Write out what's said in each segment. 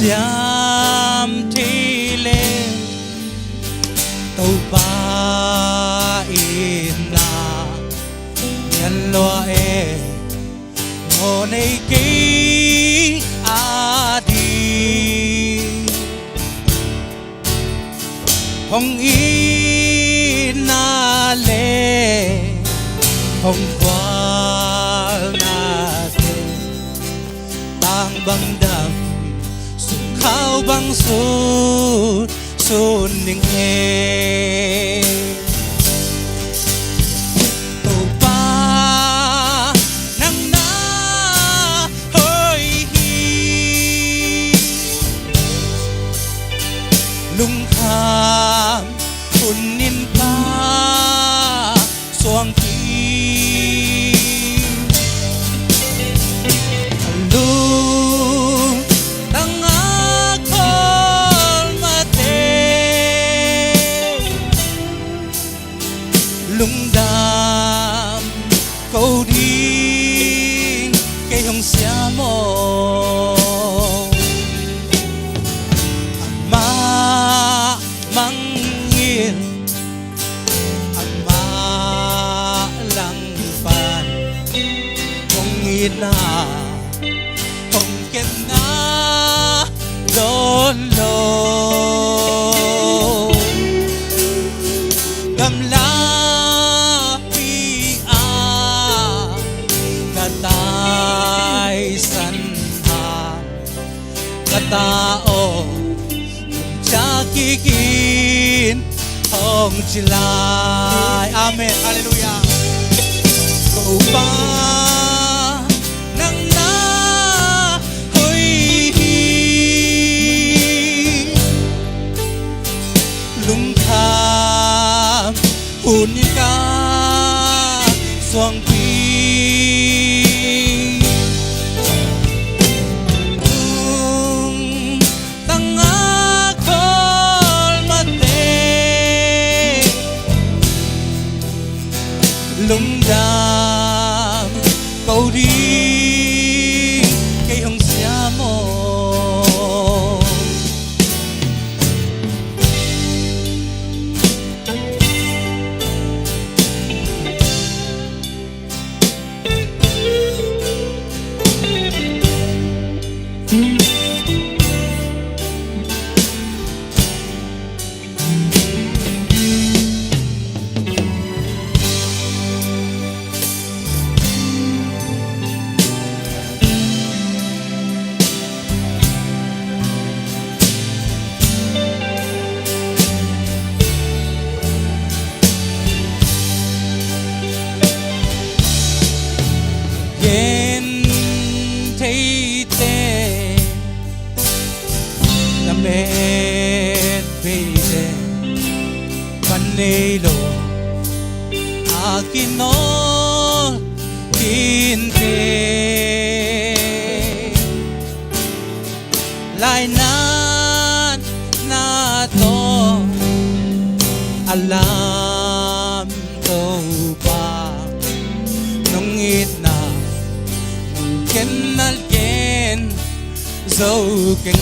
siam thi lên tàu ba ina nhân loa e ngô này kí a đi hong ina le hong qua na te tang bang đam sung khao bang sun sun ning he to pa nang na hoi hi lung kham un nin pa suang ki lung tang a kol mate lung đam câu đi cây hồng xia mồ ma mang nghiền ma lăng pan không nghiền na không ken na đôn lô gam la pi a katai san ha katao cha kikin hong chilai amen hallelujah cầu ba nang na hoi hi lung tham hun ka soang pi lung tang a kol mate lung đam câu đi cây hồng xia mồ yen thấy te na met pede panelo akino kinte lai nan na to alam to pa nong it na ken algen dâu ken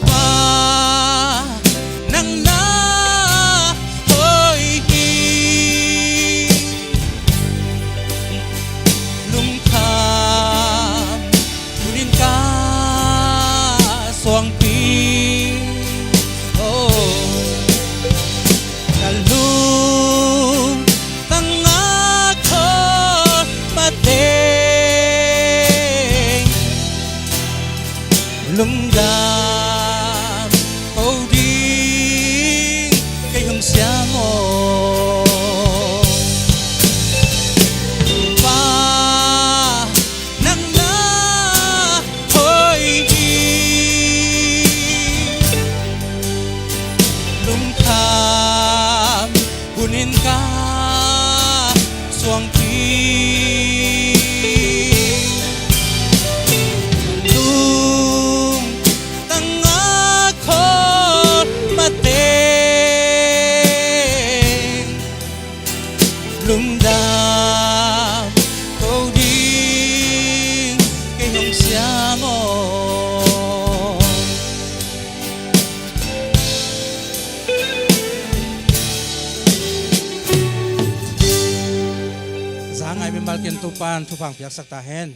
pa nang na hoi hi lung tham kunin ka soang pi oh kalung tang a kol mate lung đam câu đi cây hồng xia mồ pa nang na hoi hi lung tham kunin ka soang pi lung tang a kol mate lung đam câu đi Sangay may malkin tupan, tupang piyak saktahen.